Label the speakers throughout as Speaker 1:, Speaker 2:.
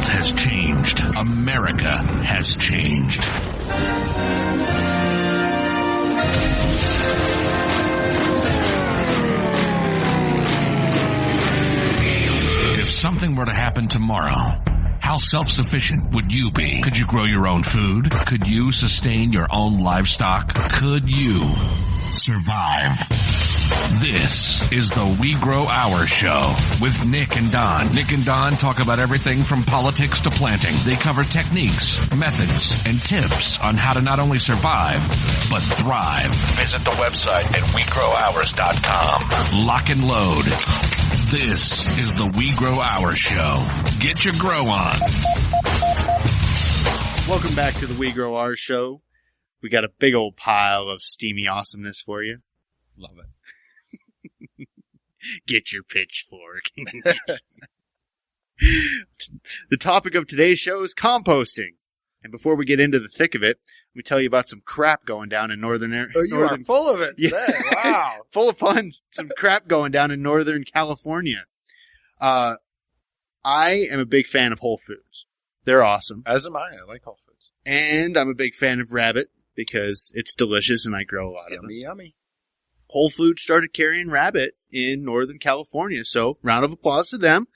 Speaker 1: world has changed. America has changed. If something were to happen tomorrow, how self-sufficient would you be? Could you grow your own food? Could you sustain your own livestock? Could you survive? This is the We Grow Our Show with Nick and Don. Nick and Don talk about everything from politics to planting. They cover techniques, methods, and tips on how to not only survive, but thrive. Visit the website at WeGrowOurs.com. Lock and load. This is the We Grow Our Show. Get your grow on.
Speaker 2: Welcome back to the We Grow Our Show. We got a big old pile of steamy awesomeness for you.
Speaker 3: Love it.
Speaker 2: Get your pitchfork. The topic of today's show is composting. And before we get into the thick of it, let me tell you about some crap going down in northern area.
Speaker 3: Oh, you are full of it today.
Speaker 2: Yeah.
Speaker 3: Wow.
Speaker 2: Full of fun. Some crap going down in Northern California. I am a big fan of Whole Foods. They're awesome.
Speaker 3: As am I. I like Whole Foods.
Speaker 2: And I'm a big fan of rabbit because it's delicious and I grow a lot of them.
Speaker 3: Yummy.
Speaker 2: Whole Foods started carrying rabbit in Northern California, so round of applause to them.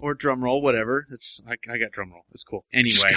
Speaker 2: Or drum roll, whatever. I got drum roll. It's cool. Anyway,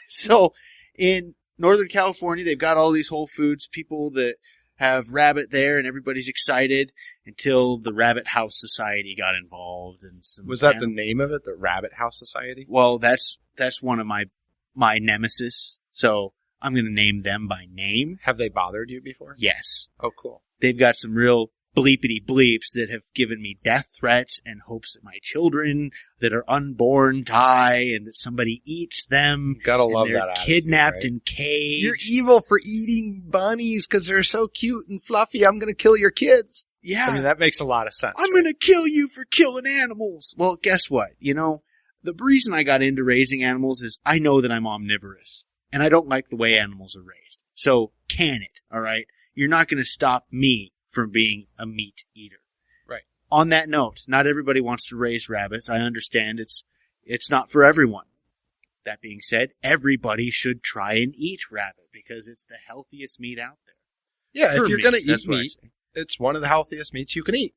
Speaker 2: so in Northern California, they've got all these Whole Foods people that have rabbit there, and everybody's excited until the Rabbit House Society got involved. And
Speaker 3: was that the name of it, the Rabbit House Society?
Speaker 2: Well, that's one of my nemesis. So I'm going to name them by name.
Speaker 3: Have they bothered you before?
Speaker 2: Yes.
Speaker 3: Oh, cool.
Speaker 2: They've got some real bleepity bleeps that have given me death threats and hopes that my children that are unborn die and that somebody eats them.
Speaker 3: You gotta love
Speaker 2: they're
Speaker 3: that attitude,
Speaker 2: kidnapped
Speaker 3: right?
Speaker 2: and caged.
Speaker 3: You're evil for eating bunnies because they're so cute and fluffy. I'm going to kill your kids.
Speaker 2: Yeah.
Speaker 3: I mean, that makes a lot of sense.
Speaker 2: I'm going to kill you for killing animals. Well, guess what? You know, the reason I got into raising animals is I know that I'm omnivorous and I don't like the way animals are raised. So can it, all right? You're not going to stop me from being a meat eater.
Speaker 3: Right.
Speaker 2: On that note, not everybody wants to raise rabbits. I understand it's not for everyone. That being said, everybody should try and eat rabbit because it's the healthiest meat out there.
Speaker 3: Yeah,
Speaker 2: For
Speaker 3: if you're
Speaker 2: me,
Speaker 3: going to
Speaker 2: that's
Speaker 3: eat
Speaker 2: what I
Speaker 3: meat,
Speaker 2: say.
Speaker 3: it's one of the healthiest meats you can eat.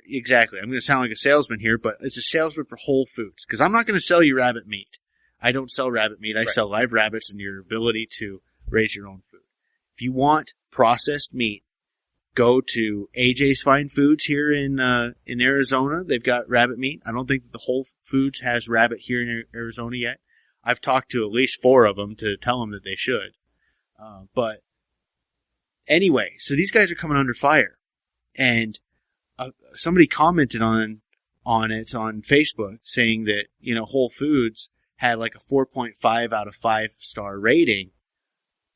Speaker 2: Exactly. I'm going to sound like a salesman here, but it's a salesman for Whole Foods because I'm not going to sell you rabbit meat. I don't sell rabbit meat. I
Speaker 3: Right.
Speaker 2: sell live rabbits and your ability to raise your own food. If you want processed meat, go to AJ's Fine Foods here in Arizona. They've got rabbit meat. I don't think that the Whole Foods has rabbit here in Arizona yet. I've talked to at least 4 of them to tell them that they should. But anyway, so these guys are coming under fire. And somebody commented on it on Facebook saying that, you know, Whole Foods had like a 4.5 out of 5-star rating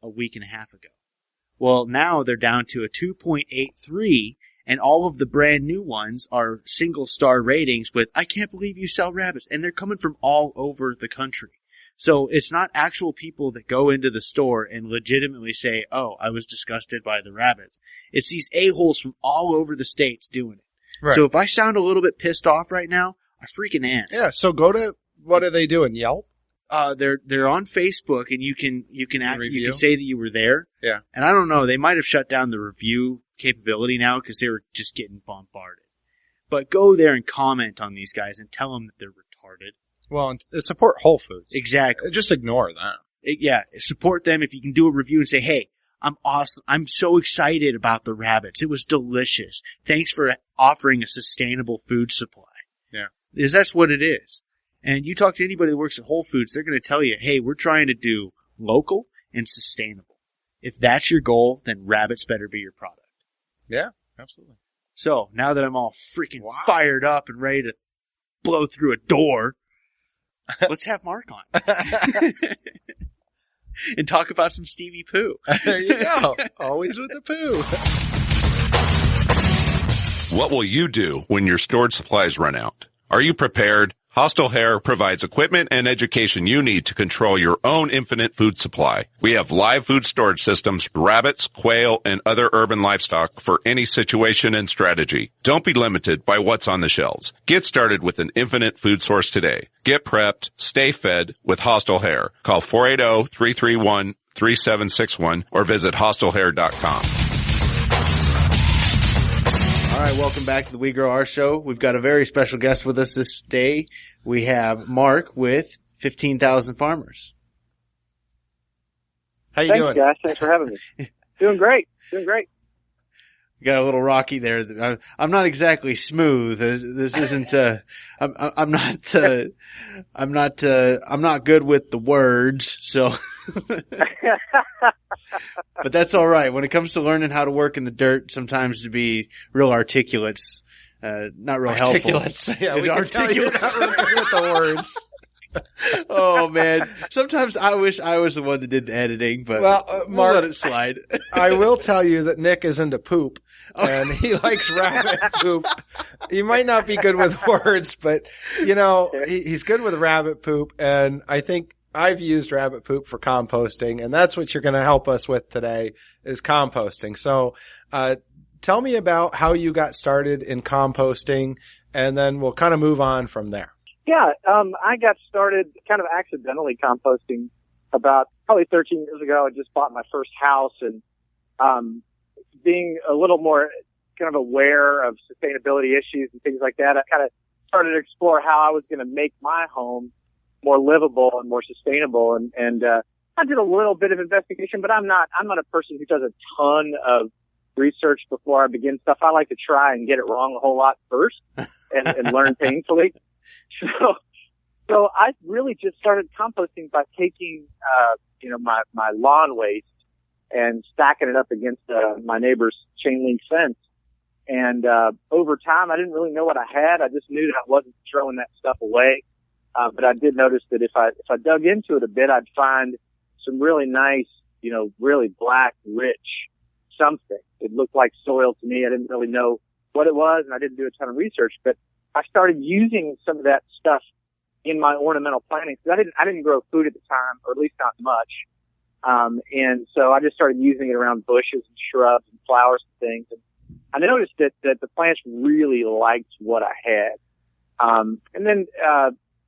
Speaker 2: a week and a half ago. Well, now they're down to a 2.83, and all of the brand new ones are single-star ratings with, I can't believe you sell rabbits, and they're coming from all over the country. So it's not actual people that go into the store and legitimately say, oh, I was disgusted by the rabbits. It's these a-holes from all over the states doing it.
Speaker 3: Right.
Speaker 2: So if I sound a little bit pissed off right now, I freaking am.
Speaker 3: Yeah, so go to, what are they doing, Yelp?
Speaker 2: They're on Facebook, and you can say that you were there.
Speaker 3: Yeah.
Speaker 2: And I don't know, they might have shut down the review capability now because they were just getting bombarded. But go there and comment on these guys and tell them that they're retarded.
Speaker 3: Well, and support Whole Foods.
Speaker 2: Exactly.
Speaker 3: Just ignore them.
Speaker 2: Yeah, support them. If you can do a review and say, hey, I'm awesome. I'm so excited about the rabbits. It was delicious. Thanks for offering a sustainable food supply.
Speaker 3: Yeah.
Speaker 2: Because that's what it is. And you talk to anybody that works at Whole Foods, they're going to tell you, hey, we're trying to do local and sustainable. If that's your goal, then rabbits better be your product.
Speaker 3: Yeah, absolutely.
Speaker 2: So, now that I'm all freaking fired up and ready to blow through a door, let's have Mark on. And talk about some Stevie Poo.
Speaker 3: There you go. Always with the poo.
Speaker 4: What will you do when your stored supplies run out? Are you prepared? Hostile Hair provides equipment and education you need to control your own infinite food supply. We have live food storage systems, rabbits, quail, and other urban livestock for any situation and strategy. Don't be limited by what's on the shelves. Get started with an infinite food source today. Get prepped, stay fed with Hostile Hair. Call 480-331-3761 or visit hostilehair.com.
Speaker 2: All right, welcome back to the We Grow Our Show. We've got a very special guest with us this day. We have Mark with 15,000 Farmers.
Speaker 5: How you
Speaker 6: Thanks,
Speaker 5: doing?
Speaker 6: guys. Thanks for having me. Doing great. Doing great.
Speaker 2: You got a little rocky there. I'm not exactly smooth. This isn't. I'm not good with the words. So, but that's all right. When it comes to learning how to work in the dirt, sometimes to be real articulate's not real helpful.
Speaker 5: Yeah, we can tell you're not really good with the words.
Speaker 2: Oh man! Sometimes I wish I was the one that did the editing, but
Speaker 5: Mark,
Speaker 2: we'll let it slide.
Speaker 5: I will tell you that Nick is into poop, and he likes rabbit poop. He might not be good with words, but he's good with rabbit poop, and I think I've used rabbit poop for composting, and that's what you're going to help us with today is composting. So, tell me about how you got started in composting, and then we'll kind of move on from there.
Speaker 6: Yeah, I got started kind of accidentally composting about probably 13 years ago. I just bought my first house, and being a little more kind of aware of sustainability issues and things like that, I kind of started to explore how I was going to make my home more livable and more sustainable. And I did a little bit of investigation, but I'm not a person who does a ton of research before I begin stuff. I like to try and get it wrong a whole lot first and learn painfully. So I really just started composting by taking, my lawn waste and stacking it up against, my neighbor's chain link fence. And, over time, I didn't really know what I had. I just knew that I wasn't throwing that stuff away. But I did notice that if I dug into it a bit, I'd find some really nice, really black, rich something. It looked like soil to me. I didn't really know what it was, and I didn't do a ton of research, but I started using some of that stuff in my ornamental plantings. I didn't grow food at the time, or at least not much. And so I just started using it around bushes and shrubs and flowers and things. And I noticed that the plants really liked what I had. And then,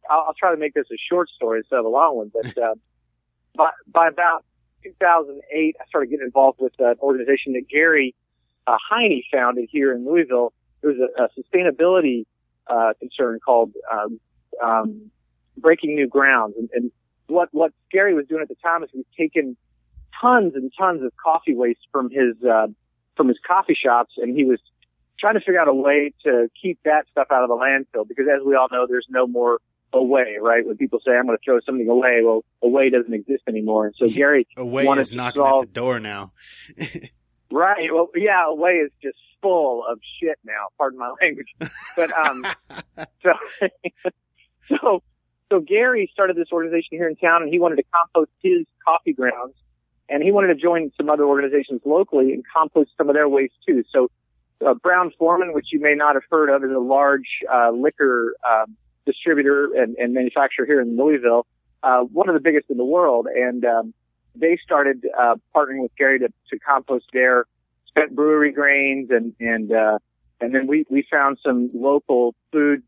Speaker 6: I'll try to make this a short story instead of a long one, but, by about 2008, I started getting involved with an organization that Gary, Heine founded here in Louisville. There was a sustainability concern called Breaking New Grounds. And what Gary was doing at the time is he was taking tons and tons of coffee waste from his coffee shops, and he was trying to figure out a way to keep that stuff out of the landfill, because as we all know, there's no more away, right? When people say, I'm going to throw something away, well, away doesn't exist anymore. And so Gary
Speaker 2: away
Speaker 6: wanted
Speaker 2: is
Speaker 6: to
Speaker 2: knocking
Speaker 6: solve,
Speaker 2: at the door now.
Speaker 6: Right. Well, yeah, away is just full of shit now. Pardon my language. But, so Gary started this organization here in town, and he wanted to compost his coffee grounds, and he wanted to join some other organizations locally and compost some of their waste too. So, Brown Forman, which you may not have heard of, is a large, liquor, distributor and manufacturer here in Louisville, one of the biggest in the world. And, they started, partnering with Gary to compost their spent brewery grains and then we found some local food,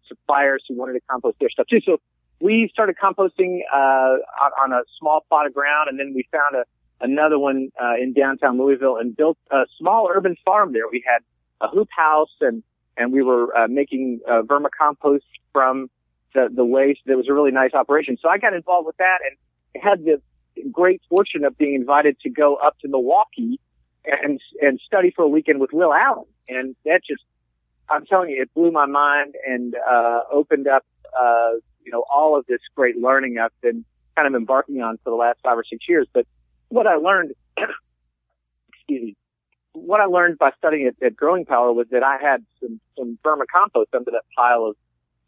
Speaker 6: suppliers who wanted to compost their stuff too. So we started composting, on a small plot of ground, and then we found another one, in downtown Louisville and built a small urban farm there. We had a hoop house and we were, making, vermicompost from the waste. It was a really nice operation. So I got involved with that and had the great fortune of being invited to go up to Milwaukee and study for a weekend with Will Allen. And that just, I'm telling you, it blew my mind and, opened up, all of this great learning I've been kind of embarking on for the last 5 or 6 years. But what I learned, what I learned by studying at Growing Power was that I had some vermicompost under that pile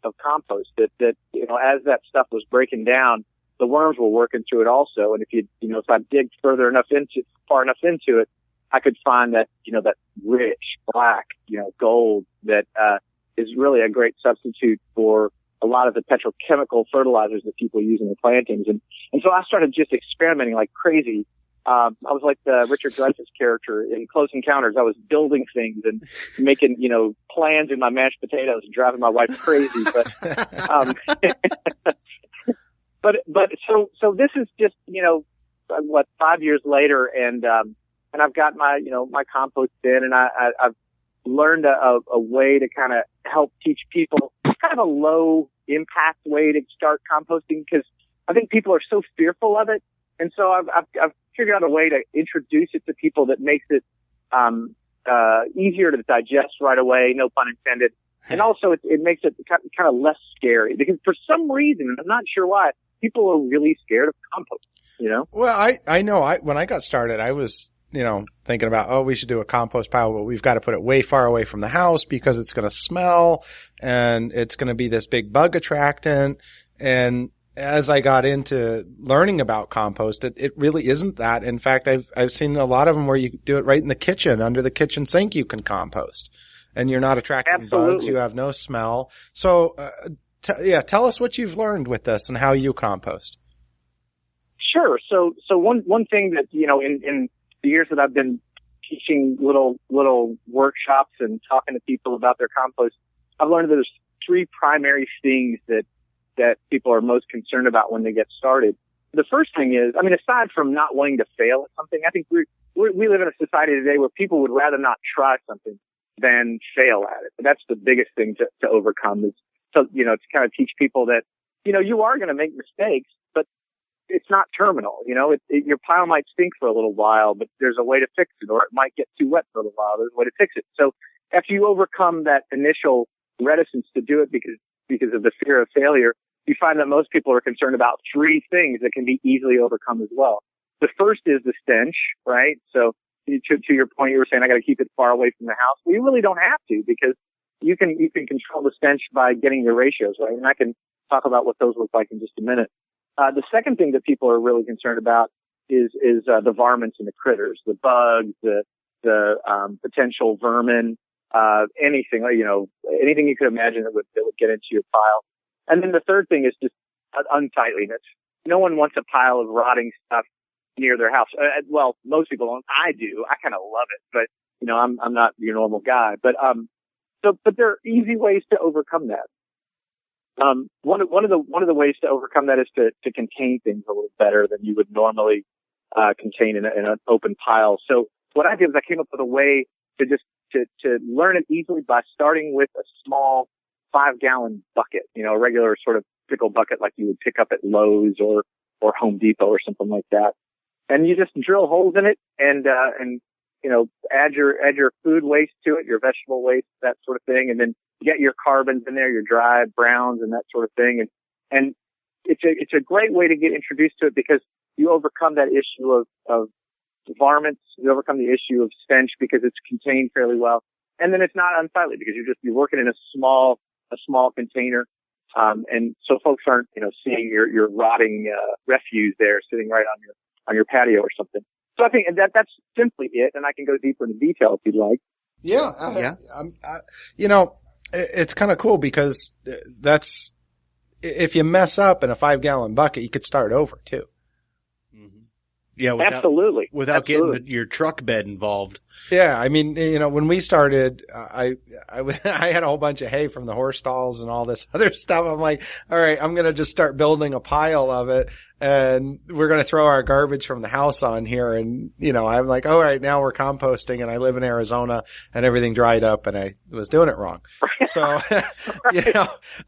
Speaker 6: of compost that, as that stuff was breaking down, the worms were working through it also. And if I dig far enough into it, I could find that, that rich black, gold that, is really a great substitute for a lot of the petrochemical fertilizers that people use in their plantings. And so I started just experimenting like crazy. I was like the Richard Dreyfuss character in Close Encounters. I was building things and making, plans in my mashed potatoes and driving my wife crazy. But so this is just, 5 years later, and I've got my compost bin, and I've learned a way to kind of help teach people kind of a low impact way to start composting, because I think people are so fearful of it. And so I've figured out a way to introduce it to people that makes it, easier to digest right away. No pun intended. And also it makes it kind of less scary, because for some reason, I'm not sure why, people are really scared of compost,
Speaker 5: Well, I know when I got started, I was, thinking about, we should do a compost pile, but we've got to put it way far away from the house because it's going to smell and it's going to be this big bug attractant. And as I got into learning about compost, it really isn't that. In fact, I've seen a lot of them where you do it right in the kitchen, under the kitchen sink, you can compost, and you're not attracting bugs. You have no smell. So, tell us what you've learned with this and how you compost.
Speaker 6: Sure. So one thing that, in the years that I've been teaching little workshops and talking to people about their compost, I've learned that there's three primary things that people are most concerned about when they get started. The first thing is, aside from not wanting to fail at something, I think we live in a society today where people would rather not try something than fail at it. And that's the biggest thing to overcome, is to kind of teach people that, you are going to make mistakes, but it's not terminal. Your pile might stink for a little while, but there's a way to fix it, or it might get too wet for a little while. There's a way to fix it. So after you overcome that initial reticence to do it because of the fear of failure, you find that most people are concerned about three things that can be easily overcome as well. The first is the stench, right? So to your point, you were saying I got to keep it far away from the house. Well, you really don't have to, because you can control the stench by getting your ratios right. And I can talk about what those look like in just a minute. The second thing that people are really concerned about is the varmints and the critters, the bugs, the potential vermin, anything, anything you could imagine that would get into your pile. And then the third thing is just unsightliness. No one wants a pile of rotting stuff near their house. Well, most people don't. I do. I kind of love it, but I'm not your normal guy. But but there are easy ways to overcome that. One of the ways to overcome that is to contain things a little better than you would normally contain in an open pile. So what I did was I came up with a way to learn it easily by starting with a small 5-gallon bucket, a regular sort of pickle bucket like you would pick up at Lowe's or Home Depot or something like that. And you just drill holes in it and add your food waste to it, your vegetable waste, that sort of thing, and then get your carbons in there, your dry browns and that sort of thing. And it's a great way to get introduced to it, because you overcome that issue of varmints, you overcome the issue of stench because it's contained fairly well. And then it's not unsightly because you're working in a small container. And so folks aren't, seeing your rotting, refuse there sitting right on your patio or something. So I think that's simply it. And I can go deeper into detail if you'd like.
Speaker 5: Yeah. It's kind of cool because that's, if you mess up in a 5-gallon bucket, you could start over too.
Speaker 2: Yeah,
Speaker 6: absolutely.
Speaker 2: Without getting your truck bed involved.
Speaker 5: Yeah, when we started, I had a whole bunch of hay from the horse stalls and all this other stuff. I'm like, all right, I'm going to just start building a pile of it, and we're going to throw our garbage from the house on here. And, I'm like, all right, now we're composting, and I live in Arizona, and everything dried up, and I was doing it wrong. So,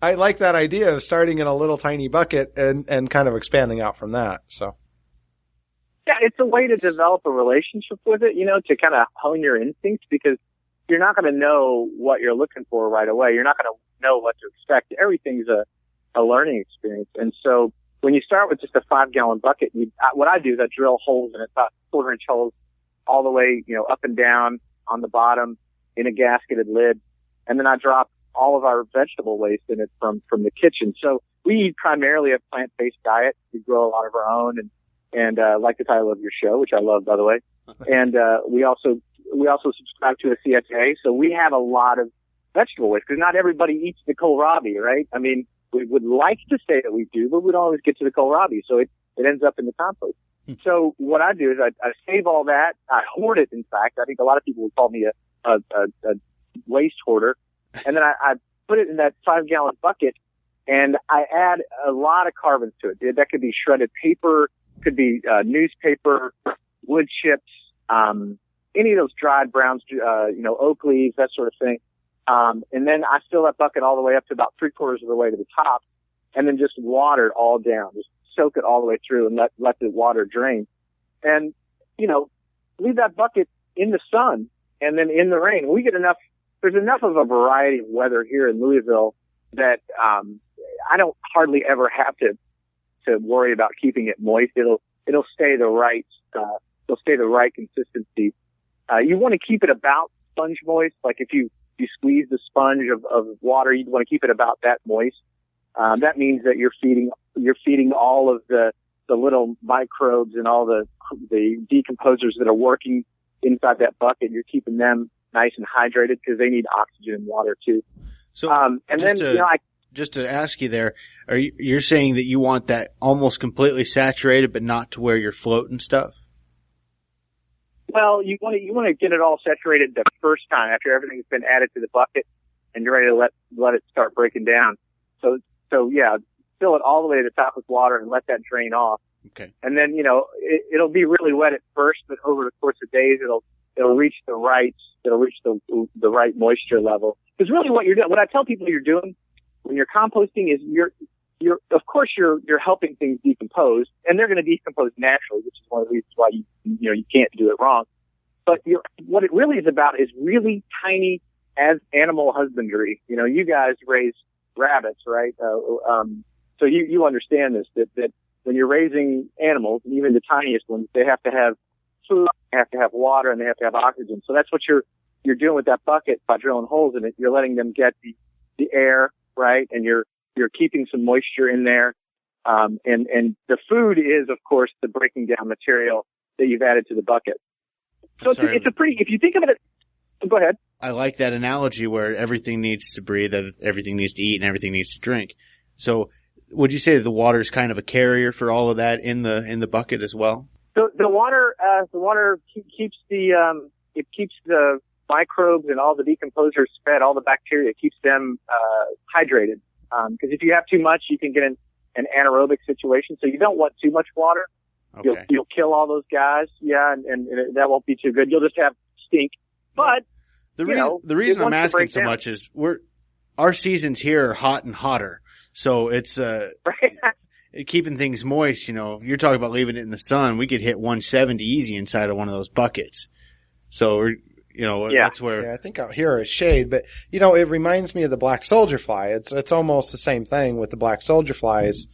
Speaker 5: I like that idea of starting in a little tiny bucket and kind of expanding out from that. So.
Speaker 6: Yeah, it's a way to develop a relationship with it, to kind of hone your instincts, because you're not going to know what you're looking for right away. You're not going to know what to expect. Everything's a learning experience. And so when you start with just a 5-gallon bucket, what I do is I drill holes in it, about 1/4-inch holes all the way, up and down on the bottom in a gasketed lid. And then I drop all of our vegetable waste in it from the kitchen. So we eat primarily a plant-based diet. We grow a lot of our own, and like the title of your show, which I love, by the way. And we also subscribe to a CSA, so we have a lot of vegetable waste, because not everybody eats the kohlrabi, right? We would like to say that we do, but we don't always get to the kohlrabi, so it ends up in the compost. So what I do is I save all that. I hoard it, in fact. I think a lot of people would call me a waste hoarder. And then I put it in that 5-gallon bucket, and I add a lot of carbons to it. That could be shredded paper, could be newspaper, wood chips, any of those dried browns, oak leaves, that sort of thing. And then I fill that bucket all the way up to about 3/4 of the way to the top, and then just water it all down. Just soak it all the way through and let the water drain. And, leave that bucket in the sun and then in the rain. We get enough, there's enough of a variety of weather here in Louisville that, I don't hardly ever have to worry about keeping it moist. It'll stay the right, consistency. You want to keep it about sponge moist. Like if you squeeze the sponge of water, you'd want to keep it about that moist. That means that you're feeding all of the little microbes and all the decomposers that are working inside that bucket. You're keeping them nice and hydrated because they need oxygen and water too.
Speaker 2: So,
Speaker 6: just
Speaker 2: to ask you there, you're saying that you want that almost completely saturated, but not to where you're floating stuff?
Speaker 6: Well, you want to get it all saturated the first time after everything's been added to the bucket and you're ready to let it start breaking down. So yeah, fill it all the way to the top with water and let that drain off.
Speaker 2: Okay.
Speaker 6: And then, it'll be really wet at first, but over the course of days, it'll reach the right moisture level. Because really what you're doing, what I tell people you're doing when you're composting is you're helping things decompose, and they're going to decompose naturally, which is one of the reasons why you can't do it wrong. But what it really is about is really tiny as animal husbandry. You guys raise rabbits, right? So you understand this, that when you're raising animals, even the tiniest ones, they have to have food, they have to have water, and they have to have oxygen. So that's what you're doing with that bucket by drilling holes in it. You're letting them get the air, right? And you're keeping some moisture in there. And the food is, of course, the breaking down material that you've added to the bucket. So it's a pretty, if you think of it, go ahead.
Speaker 2: I like that analogy where everything needs to breathe, everything needs to eat, and everything needs to drink. So would you say the water is kind of a carrier for all of that in the bucket as well?
Speaker 6: So the water keeps the microbes and all the decomposers fed, all the bacteria, keeps them hydrated. Because if you have too much, you can get an anaerobic situation. So you don't want too much water.
Speaker 2: Okay.
Speaker 6: You'll kill all those guys. Yeah. And that won't be too good. You'll just have stink. But
Speaker 2: the reason I'm asking so much is our seasons here are hot and hotter. So it's, keeping things moist, you're talking about leaving it in the sun. We could hit 170 easy inside of one of those buckets. So that's where.
Speaker 5: Yeah, I think out here is shade, but it reminds me of the black soldier fly. It's almost the same thing with the black soldier flies.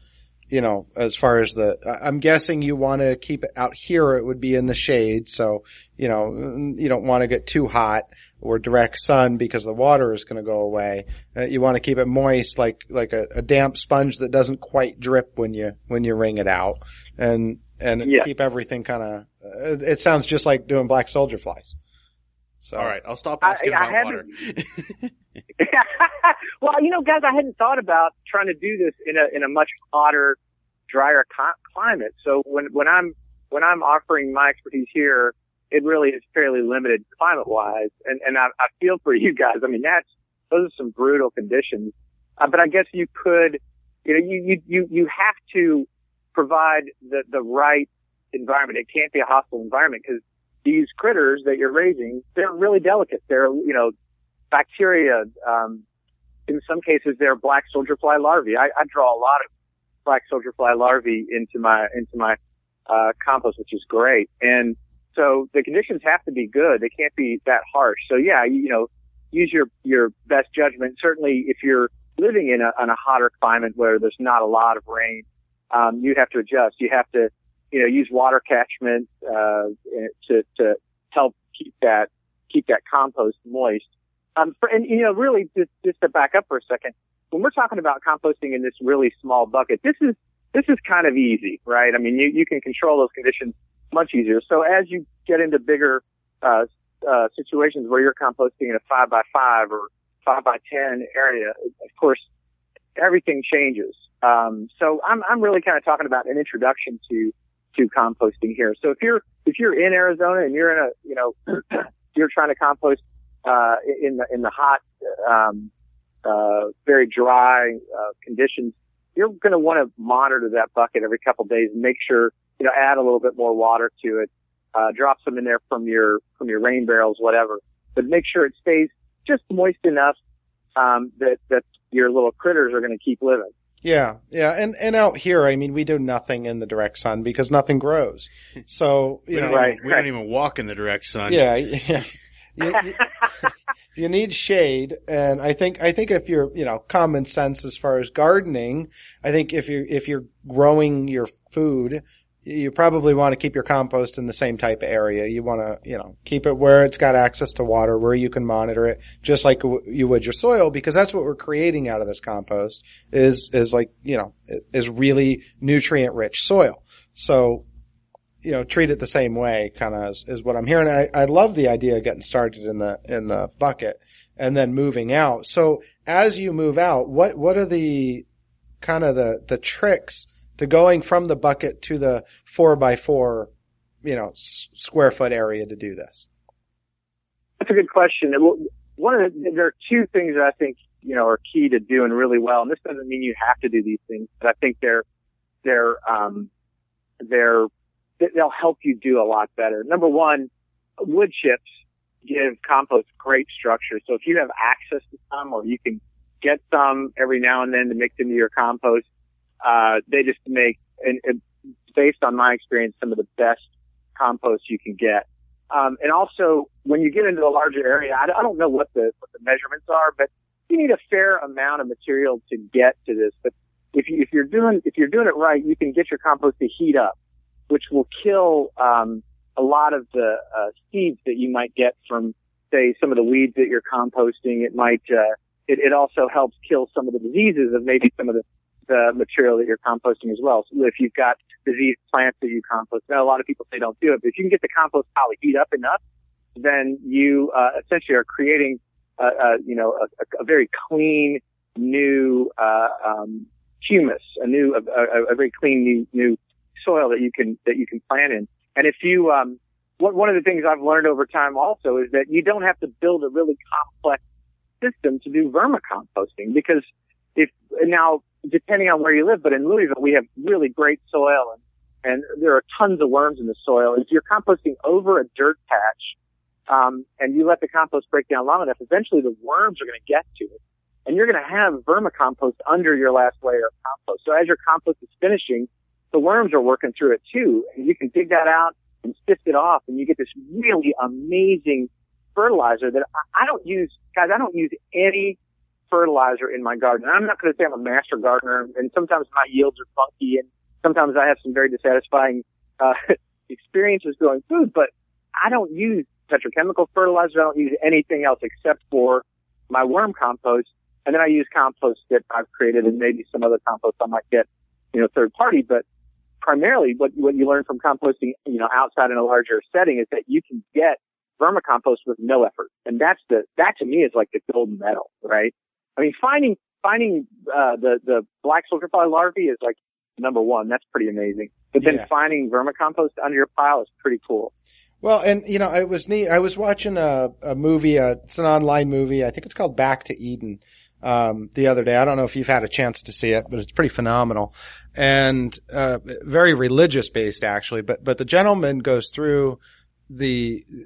Speaker 5: As far as I'm guessing you want to keep it out here. It would be in the shade. So, you don't want to get too hot or direct sun because the water is going to go away. You want to keep it moist, like a damp sponge that doesn't quite drip when you wring it out and keep everything kind of, it sounds just like doing black soldier flies. So.
Speaker 2: All right, I'll stop asking about water.
Speaker 6: Well, guys, I hadn't thought about trying to do this in a much hotter, drier climate. So when I'm offering my expertise here, it really is fairly limited climate-wise, and I feel for you guys. I mean, those are some brutal conditions. But I guess you could, you have to provide the right environment. It can't be a hostile environment because these critters that you're raising, they're really delicate. They're, bacteria. In some cases, they're black soldier fly larvae. I draw a lot of black soldier fly larvae into my compost, which is great. And so the conditions have to be good. They can't be that harsh. So yeah, use your best judgment. Certainly if you're living in a hotter climate where there's not a lot of rain, you have to adjust. You have to, use water catchment, to help keep that compost moist. Really just to back up for a second, when we're talking about composting in this really small bucket, this is kind of easy, right? I mean, you can control those conditions much easier. So as you get into bigger, situations where you're composting in a 5x5 or 5x10 area, of course, everything changes. So I'm really kind of talking about an introduction to composting here. So if you're in Arizona and you're in you're trying to compost, in the hot, very dry, conditions, you're going to want to monitor that bucket every couple of days and make sure, add a little bit more water to it, drop some in there from your rain barrels, whatever, but make sure it stays just moist enough, that your little critters are going to keep living.
Speaker 5: Yeah. And out here, I mean, we do nothing in the direct sun because nothing grows. So,
Speaker 2: we don't even walk in the direct sun.
Speaker 5: Yeah. You need shade. And I think if you're, common sense as far as gardening, I think if you're growing your food, you probably want to keep your compost in the same type of area. You want to, keep it where it's got access to water, where you can monitor it, just like you would your soil, because that's what we're creating out of this compost is really nutrient rich soil. So, treat it the same way, kind of is what I'm hearing. I love the idea of getting started in the bucket and then moving out. So as you move out, what are the kind of the tricks to going from the bucket to the 4x4, square foot area to do this?
Speaker 6: That's a good question. There are two things that I think, are key to doing really well. And this doesn't mean you have to do these things, but I think they'll help you do a lot better. Number one, wood chips give compost great structure. So if you have access to some, or you can get some every now and then to mix into your compost, they just make, and based on my experience, some of the best compost you can get. And also, when you get into a larger area, I don't know what the measurements are, but you need a fair amount of material to get to this. But if you're doing it right, you can get your compost to heat up, which will kill a lot of the seeds that you might get from, say, some of the weeds that you're composting. It might it also helps kill some of the diseases of maybe some of the material that you're composting as well. So if you've got diseased plants that you compost, now a lot of people say don't do it, but if you can get the compost pile to heat up enough, then you essentially are creating a very clean new humus, a very clean new soil that you can plant in. And if you one of the things I've learned over time also is that you don't have to build a really complex system to do vermicomposting, because depending on where you live, but in Louisville, we have really great soil and there are tons of worms in the soil. If you're composting over a dirt patch, and you let the compost break down long enough, eventually the worms are going to get to it, and you're going to have vermicompost under your last layer of compost. So as your compost is finishing, the worms are working through it too, and you can dig that out and sift it off, and you get this really amazing fertilizer that I don't use. Guys, I don't use any fertilizer in my garden. I'm not going to say I'm a master gardener, and sometimes my yields are funky, and sometimes I have some very dissatisfying experiences growing food, but I don't use petrochemical fertilizer. I don't use anything else except for my worm compost, and then I use compost that I've created and maybe some other compost I might get, third party. But primarily what you learn from composting, outside in a larger setting is that you can get vermicompost with no effort. And that to me is like the golden medal, right? I mean, finding the black sulfur larvae is like number one. That's pretty amazing. But then finding vermicompost under your pile is pretty cool.
Speaker 5: Well, and it was neat. I was watching a movie. It's an online movie. I think it's called Back to Eden. The other day, I don't know if you've had a chance to see it, but it's pretty phenomenal and very religious based actually. But the gentleman goes through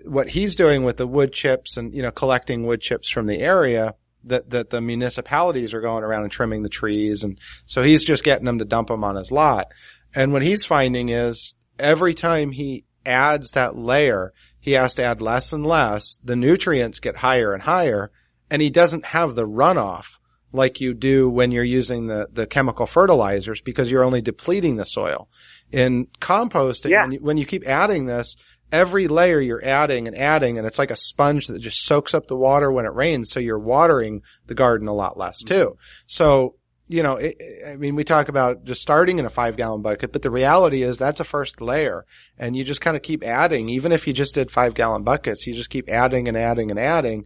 Speaker 5: what he's doing with the wood chips and collecting wood chips from the area that the municipalities are going around and trimming the trees, and so he's just getting them to dump them on his lot. And what he's finding is every time he adds that layer, he has to add less and less. The nutrients get higher and higher, and he doesn't have the runoff like you do when you're using the chemical fertilizers, because you're only depleting the soil. In composting, when you keep adding this, every layer you're adding, and it's like a sponge that just soaks up the water when it rains, so you're watering the garden a lot less too. So, we talk about just starting in a 5-gallon bucket, but the reality is that's a first layer, and you just kind of keep adding. Even if you just did 5-gallon buckets, you just keep adding and adding and adding,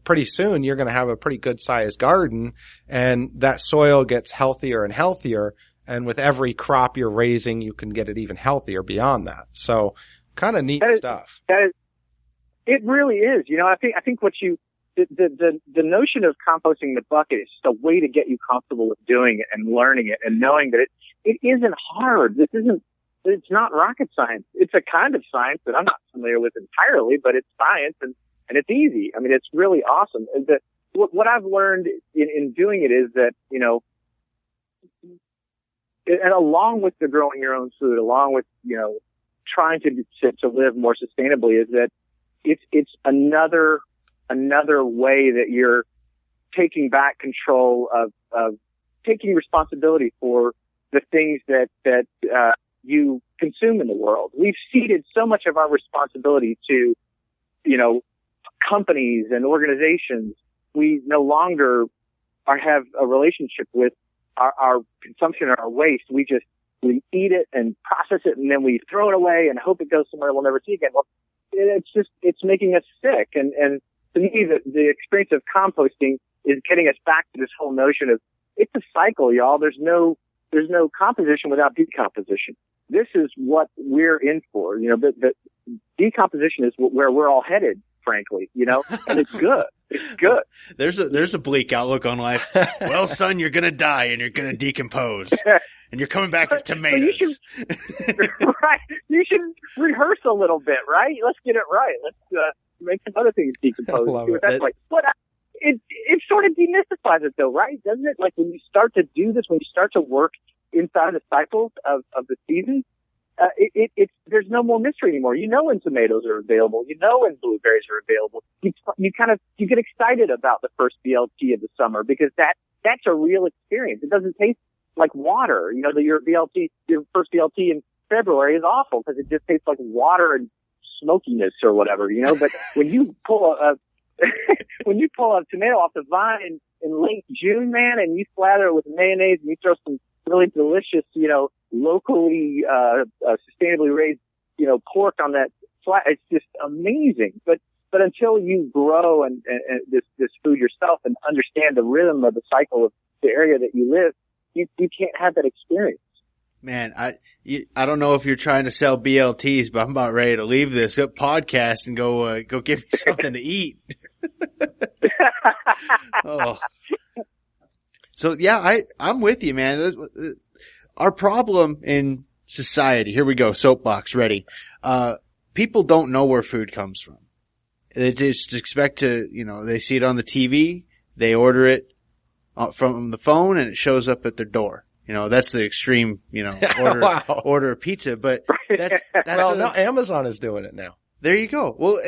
Speaker 5: pretty soon you're going to have a pretty good sized garden, and that soil gets healthier and healthier. And with every crop you're raising, you can get it even healthier beyond that. So kind of neat stuff.
Speaker 6: It really is. I think the notion of composting the bucket is just a way to get you comfortable with doing it and learning it and knowing that it isn't hard. It's not rocket science. It's a kind of science that I'm not familiar with entirely, but it's science and it's easy. I mean, it's really awesome. What I've learned in doing it is that, and along with the growing your own food, along with, trying to live more sustainably, is that it's another way that you're taking back control of taking responsibility for the things that you consume in the world. We've ceded so much of our responsibility to, companies and organizations. We no longer have a relationship with our consumption or our waste. We eat it and process it, and then we throw it away and hope it goes somewhere we'll never see again. Well, it's making us sick. And to me, the experience of composting is getting us back to this whole notion of it's a cycle, y'all. There's no composition without decomposition. This is what we're in for. The decomposition is where we're all headed, frankly, and it's good. It's good.
Speaker 2: There's a bleak outlook on life. Well, son, you're going to die and you're going to decompose and you're coming back as tomatoes.
Speaker 6: Right. You should rehearse a little bit, right? Let's get it right. Let's make some other things decompose.
Speaker 5: I love it.
Speaker 6: That's like, it sort of demystifies it though, right? Doesn't it? Like when you start to do this, when you start to work inside the cycles of the season, there's no more mystery anymore. When tomatoes are available. When blueberries are available. You get excited about the first BLT of the summer because that's a real experience. It doesn't taste like water. Your first BLT in February is awful because it just tastes like water and smokiness or whatever, but when you pull a tomato off the vine in late June, man, and you slather it with mayonnaise and you throw some really delicious, locally, sustainably raised, pork on that flat, it's just amazing. But until you grow and this food yourself and understand the rhythm of the cycle of the area that you live, you can't have that experience.
Speaker 2: Man, I don't know if you're trying to sell BLTs, but I'm about ready to leave this podcast and go give me something to eat. Oh. So yeah, I'm with you, man. Our problem in society, here we go, soapbox ready. People don't know where food comes from. They just expect to, they see it on the TV, they order it from the phone and it shows up at their door. That's the extreme, order a pizza, but that's
Speaker 5: now Amazon is doing it now.
Speaker 2: There you go. Well,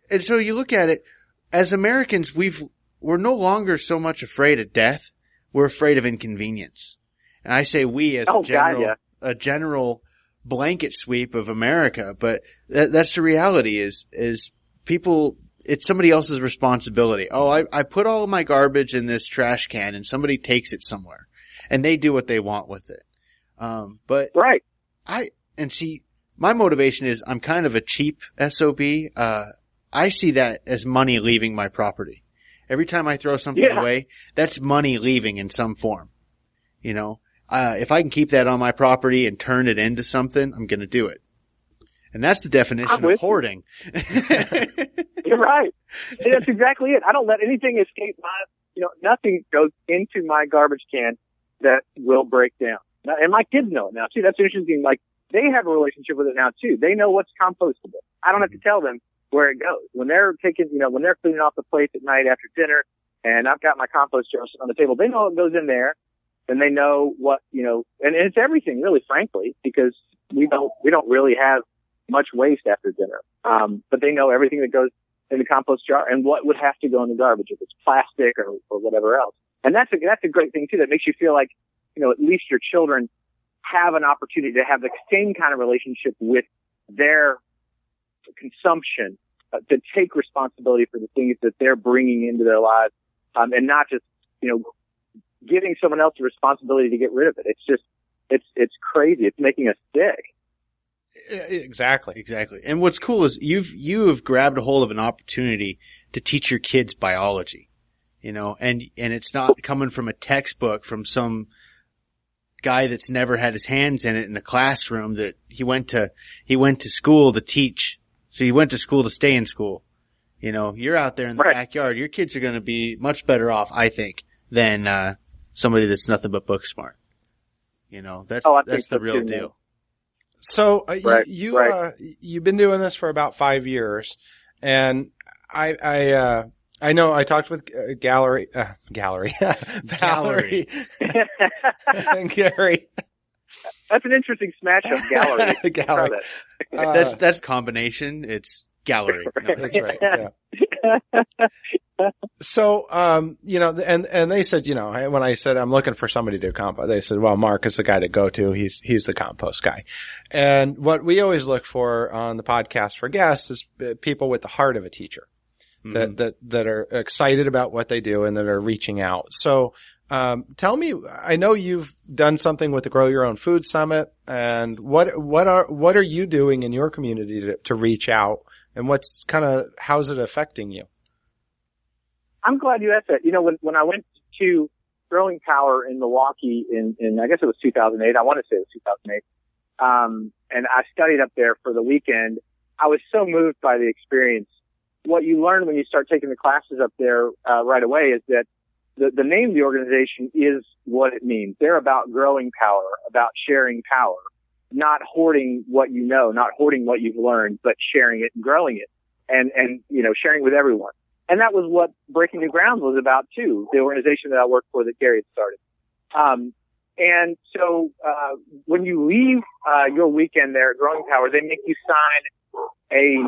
Speaker 2: and so you look at it, as Americans, we're no longer so much afraid of death. We're afraid of inconvenience. And I say we as a general blanket sweep of America, but that's the reality is people, it's somebody else's responsibility. Oh, I put all of my garbage in this trash can and somebody takes it somewhere and they do what they want with it. But
Speaker 6: right.
Speaker 2: My motivation is I'm kind of a cheap SOB. I see that as money leaving my property. Every time I throw something away, that's money leaving in some form. If I can keep that on my property and turn it into something, I'm going to do it. And that's the definition of hoarding.
Speaker 6: You're right. And that's exactly it. I don't let anything escape nothing goes into my garbage can that will break down. And my kids know it now too. That's interesting. Like they have a relationship with it now too. They know what's compostable. I don't have to tell them where it goes. When they're when they're cleaning off the plates at night after dinner and I've got my compost jar on the table, they know what goes in there and they know what, and it's everything really, frankly, because we don't really have much waste after dinner. But they know everything that goes in the compost jar and what would have to go in the garbage if it's plastic or whatever else. And that's a great thing too. That makes you feel like, at least your children have an opportunity to have the same kind of relationship with their consumption, to take responsibility for the things that they're bringing into their lives, and not just, giving someone else the responsibility to get rid of it. It's just, it's crazy. It's making us sick.
Speaker 5: Exactly.
Speaker 2: Exactly. And what's cool is you have grabbed a hold of an opportunity to teach your kids biology, and it's not coming from a textbook from some guy that's never had his hands in it in a classroom that he went to school to teach. So he went to school to stay in school. You're out there in the backyard. Your kids are going to be much better off, I think, than somebody that's nothing but book smart. That's the real deal. Man.
Speaker 5: So you've been doing this for about 5 years, and I know I talked with Valerie and Gary.
Speaker 6: That's an interesting smash-up, Gallery.
Speaker 5: Gallery.
Speaker 2: That's combination. It's Gallery.
Speaker 5: No, that's right. Yeah. So, and they said, when I said I'm looking for somebody to do compost, they said, well, Mark is the guy to go to. He's the compost guy. And what we always look for on the podcast for guests is people with the heart of a teacher. That are excited about what they do and that are reaching out. So, tell me, I know you've done something with the Grow Your Own Food Summit, and what are you doing in your community to reach out, and how's it affecting you?
Speaker 6: I'm glad you asked that. When I went to Growing Power in Milwaukee in I guess it was 2008. I want to say it was 2008. And I studied up there for the weekend. I was so moved by the experience. What you learn when you start taking the classes up there right away is that the name of the organization is what it means. They're about growing power, about sharing power, not hoarding what you know, not hoarding what you've learned, but sharing it and growing it and sharing it with everyone. And that was what Breaking New Grounds was about too, the organization that I worked for that Gary had started. And so when you leave your weekend there at Growing Power, they make you sign a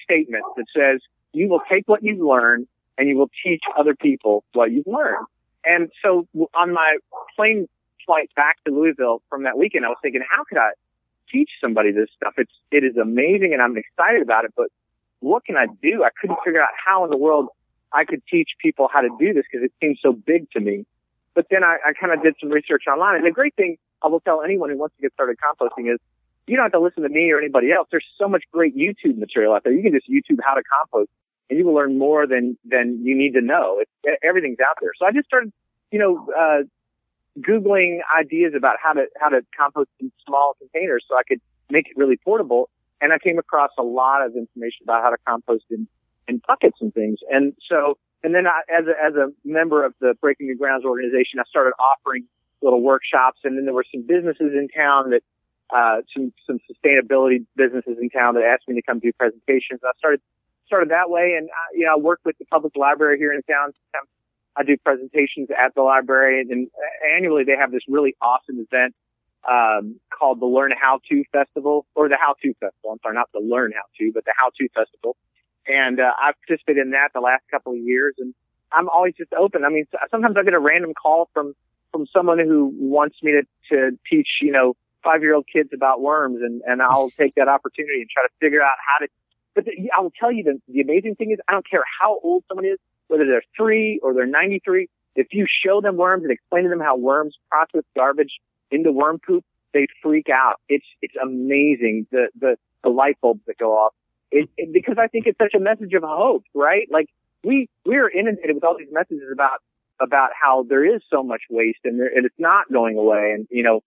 Speaker 6: statement that says you will take what you've learned and you will teach other people what you've learned. And so on my plane flight back to Louisville from that weekend, I was thinking, how could I teach somebody this stuff? It is amazing and I'm excited about it, but what can I do? I couldn't figure out how in the world I could teach people how to do this because it seemed so big to me. But then I kind of did some research online. And the great thing I will tell anyone who wants to get started composting is you don't have to listen to me or anybody else. There's so much great YouTube material out there. You can just YouTube how to compost and you will learn more than you need to know. Everything's out there. So I just started, Googling ideas about how to compost in small containers so I could make it really portable. And I came across a lot of information about how to compost in buckets and things. And then as a member of the Breaking New Grounds organization, I started offering little workshops. And then there were some businesses in town that, some sustainability businesses in town that asked me to come do presentations. I started that way. And, I work with the public library here in town. I do presentations at the library, and annually they have this really awesome event called the Learn How To Festival, or the How To Festival. I'm sorry, not the Learn How To, but the How To Festival. And I've participated in that the last couple of years, and I'm always just open. I mean, sometimes I get a random call from someone who wants me to teach, 5-year-old kids about worms, and I'll take that opportunity and try to figure out how to. But I will tell you the amazing thing is I don't care how old someone is, whether they're 3 or they're 93. If you show them worms and explain to them how worms process garbage into worm poop, they freak out. It's amazing the light bulbs that go off. Because I think it's such a message of hope, right? Like we're inundated with all these messages about how there is so much waste and it's not going away, and it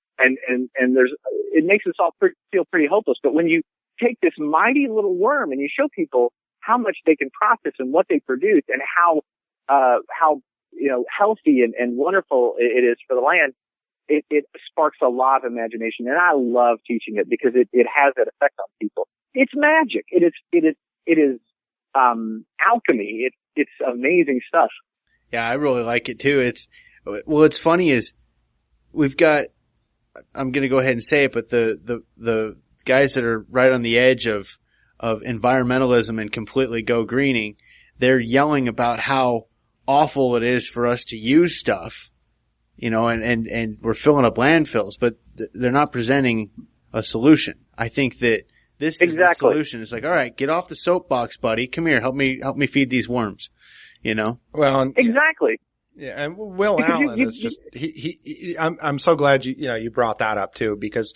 Speaker 6: makes us all feel pretty hopeless. But when you take this mighty little worm and you show people how much they can process and what they produce and how healthy and wonderful it is for the land, it sparks a lot of imagination. And I love teaching it because it has that effect on people. It's magic. It is alchemy. It's amazing stuff.
Speaker 2: Yeah, I really like it too. What's funny is we've got, I'm going to go ahead and say it, but the guys that are right on the edge of environmentalism and completely go greening, they're yelling about how awful it is for us to use stuff, and we're filling up landfills, but they're not presenting a solution. I think that this is the solution. It's like, all right, get off the soapbox, buddy. Come here. Help me feed these worms,
Speaker 5: Well,
Speaker 6: exactly.
Speaker 5: Yeah. And Will Allen is just, I'm so glad you brought that up too, because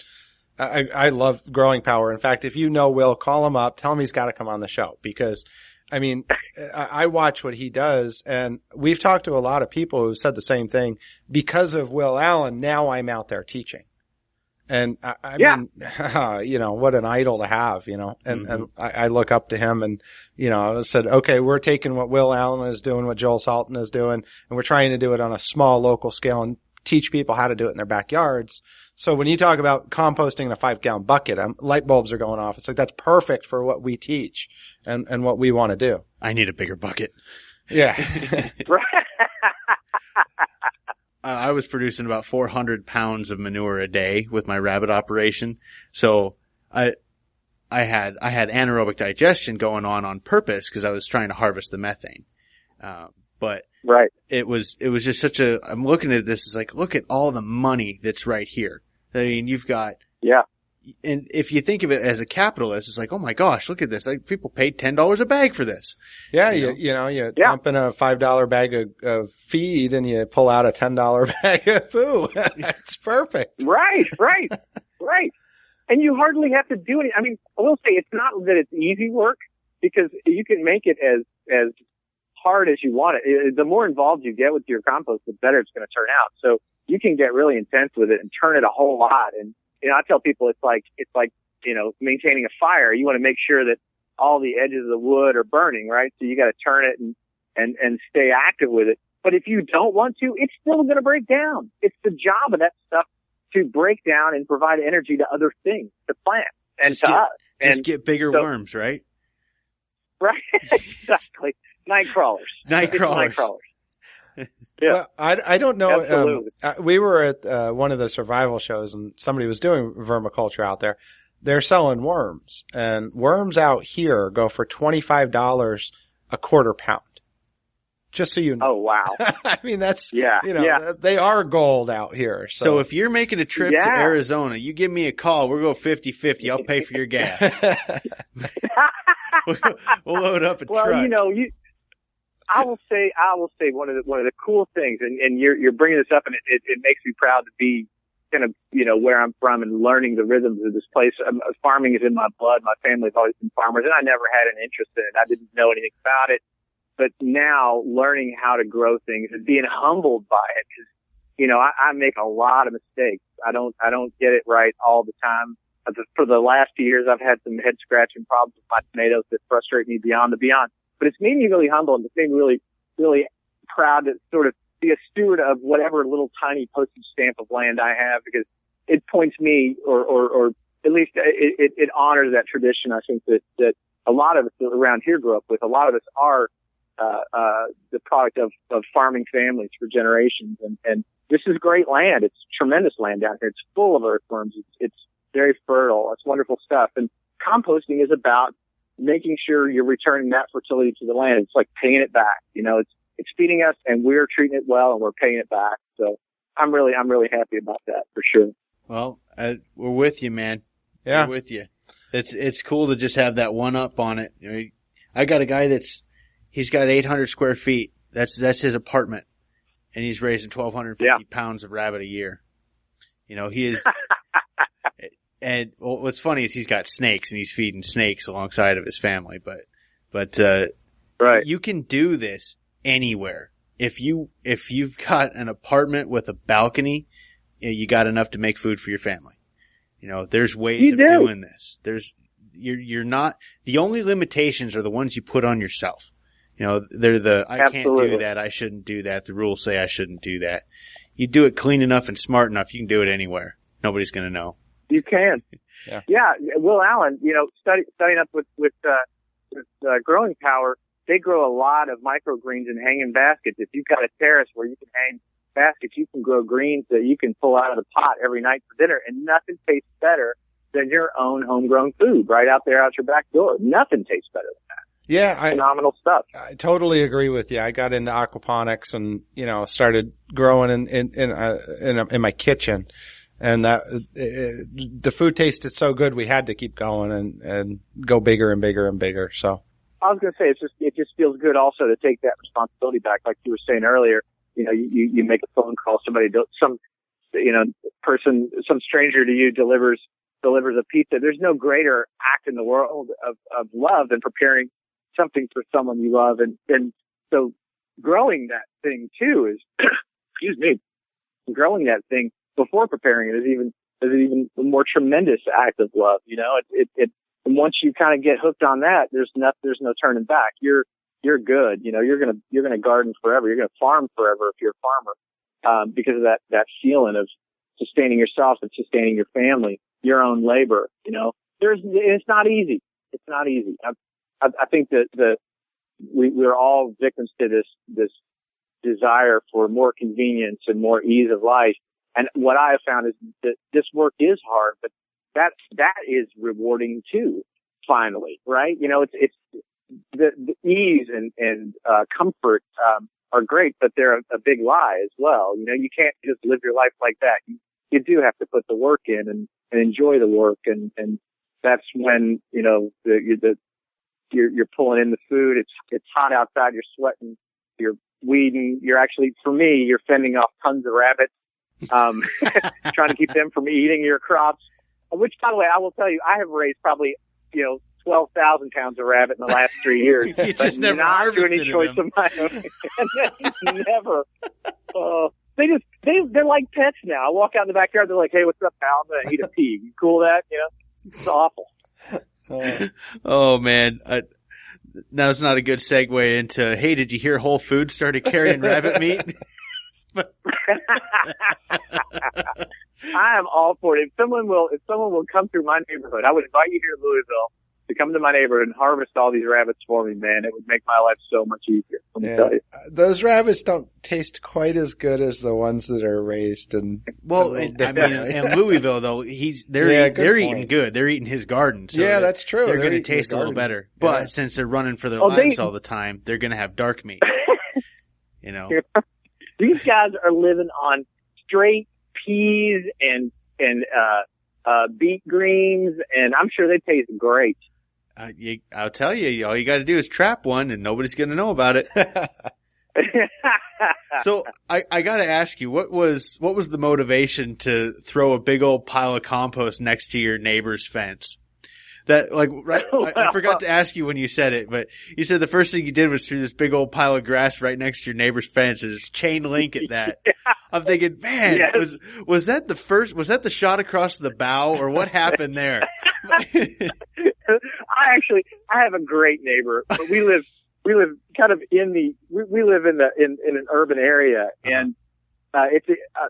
Speaker 5: I love Growing Power. In fact, if you know Will, call him up, tell him he's got to come on the show because, I mean, I watch what he does, and we've talked to a lot of people who said the same thing. Because of Will Allen, now I'm out there teaching. And I mean, you know, what an idol to have, you know, and I look up to him and, you know, I said, okay, we're taking what Will Allen is doing, what Joel Salton is doing, and we're trying to do it on a small local scale and teach people how to do it in their backyards. So when you talk about composting in a 5-gallon bucket, light bulbs are going off. It's like, that's perfect for what we teach and what we want to do.
Speaker 2: I need a bigger bucket.
Speaker 5: Yeah.
Speaker 2: I was producing about 400 pounds of manure a day with my rabbit operation. So I had anaerobic digestion going on purpose because I was trying to harvest the methane. But
Speaker 6: Right.
Speaker 2: it was just such I'm looking at this, it's like, look at all the money that's right here. I mean, you've got, and if you think of it as a capitalist, it's like, oh my gosh, look at this. Like, people paid $10 a bag for this.
Speaker 5: Yeah. You dump in a $5 bag of feed and you pull out a $10 bag of poo. It's perfect.
Speaker 6: Right. And you hardly have to do any. I mean, I will say it's not that it's easy work because you can make it as hard as you want it. The more involved you get with your compost, the better it's going to turn out. So you can get really intense with it and turn it a whole lot. And, you know, I tell people it's like, you know, maintaining a fire. You want to make sure that all the edges of the wood are burning, right? So you got to turn it and stay active with it. But if you don't want to, it's still going to break down. It's the job of that stuff to break down and provide energy to other things, to plants and to us.
Speaker 2: Just get bigger worms, right?
Speaker 6: Right. Exactly. Night crawlers.
Speaker 2: Night crawlers.
Speaker 6: Yeah.
Speaker 5: Well, I don't know.
Speaker 6: Absolutely.
Speaker 5: We were at one of the survival shows and somebody was doing vermiculture out there. They're selling worms, and worms out here go for $25 a quarter pound. Just so you know.
Speaker 6: Oh, wow.
Speaker 5: I mean, that's,
Speaker 6: Yeah.
Speaker 5: they are gold out here.
Speaker 2: So if you're making a trip to Arizona, you give me a call. We'll go 50-50. I'll pay for your gas. We'll load up a truck.
Speaker 6: Well, you know, I will say one of the cool things, and you're bringing this up, and it makes me proud to be kind of, you know, where I'm from and learning the rhythms of this place. Farming is in my blood. My family's always been farmers, and I never had an interest in it. I didn't know anything about it, but now learning how to grow things and being humbled by it, because, you know, I make a lot of mistakes. I don't get it right all the time. For the last few years, I've had some head scratching problems with my tomatoes that frustrate me beyond the beyond. But it's made me really humble, and it's made me really, really proud to sort of be a steward of whatever little tiny postage stamp of land I have, because it points me, or at least it honors that tradition. I think that a lot of us around here grew up with. A lot of us are the product of farming families for generations, and this is great land. It's tremendous land down here. It's full of earthworms. It's very fertile. It's wonderful stuff. And composting is about making sure you're returning that fertility to the land. It's like paying it back. You know, it's feeding us, and we're treating it well, and we're paying it back. So I'm really happy about that for sure.
Speaker 2: Well, we're with you, man.
Speaker 5: Yeah,
Speaker 2: we're with you. It's cool to just have that one up on it. You know, I got a guy he's got 800 square feet. That's his apartment, and he's raising 1,250 pounds of rabbit a year. You know, he is. And what's funny is he's got snakes, and he's feeding snakes alongside of his family. But
Speaker 6: right,
Speaker 2: you can do this anywhere. If you've got an apartment with a balcony, you got enough to make food for your family. You know, there's ways of doing this. You're not, the only limitations are the ones you put on yourself. You know, they're I can't do that, I shouldn't do that, the rules say I shouldn't do that. You do it clean enough and smart enough, you can do it anywhere. Nobody's going to know.
Speaker 6: You can. Yeah. Will Allen, you know, studying up with Growing Power, they grow a lot of microgreens in hanging baskets. If you've got a terrace where you can hang baskets, you can grow greens that you can pull out of the pot every night for dinner, and nothing tastes better than your own homegrown food right out there out your back door. Nothing tastes better than that.
Speaker 5: Yeah.
Speaker 6: Phenomenal stuff.
Speaker 5: I totally agree with you. I got into aquaponics and, you know, started growing in my kitchen. And the food tasted so good, we had to keep going and go bigger and bigger and bigger. So
Speaker 6: I was going to say, it just feels good also to take that responsibility back. Like you were saying earlier, you know, you make a phone call, some stranger to you delivers delivers a pizza. There's no greater act in the world of love than preparing something for someone you love. And so growing that thing too is, excuse me, growing that thing before preparing it is even a more tremendous act of love. You know, and once you kind of get hooked on that, there's no turning back. You're good. You know, you're going to garden forever. You're going to farm forever if you're a farmer, because of that feeling of sustaining yourself and sustaining your family, your own labor. You know, it's not easy. It's not easy. I think that we're all victims to this desire for more convenience and more ease of life. And what I have found is that this work is hard, but that is rewarding too, finally, right? You know, it's the ease and comfort, are great, but they're a big lie as well. You know, you can't just live your life like that. You do have to put the work in and enjoy the work. And that's when, you know, you're pulling in the food. It's hot outside. You're sweating. You're weeding. You're actually, for me, you're fending off tons of rabbits, trying to keep them from eating your crops. Which, by the way, I will tell you, I have raised probably, 12,000 pounds of rabbit in the last 3 years.
Speaker 2: You just never harvested
Speaker 6: any choice
Speaker 2: them.
Speaker 6: of my own. Never. They're like pets now. I walk out in the backyard. They're like, "Hey, what's up, pal? I'm gonna eat a pea. You cool with that?" It's awful.
Speaker 2: Oh man. That was not a good segue into, hey, did you hear Whole Foods started carrying rabbit meat?
Speaker 6: I am all for it. If someone will come through my neighborhood, I would invite you here in Louisville to come to my neighborhood and harvest all these rabbits for me, man. It would make my life so much easier. Let me tell you.
Speaker 5: Those rabbits don't taste quite as good as the ones that are raised in.
Speaker 2: Well, in Louisville though, they're eating good. They're eating his garden. So
Speaker 5: yeah, that's true.
Speaker 2: They're going to taste a little better. But since they're running for their lives all the time, they're going to have dark meat. You know,
Speaker 6: these guys are living on straight peas and beet greens, and I'm sure they taste great.
Speaker 2: I'll tell you, all you got to do is trap one, and nobody's going to know about it. So I got to ask you, what was the motivation to throw a big old pile of compost next to your neighbor's fence? That I forgot to ask you when you said it, but you said the first thing you did was threw this big old pile of grass right next to your neighbor's fence and just chain link at that. Yeah. I'm thinking, man, was that the shot across the bow, or what happened there?
Speaker 6: I have a great neighbor, but we live kind of we live in an urban area, and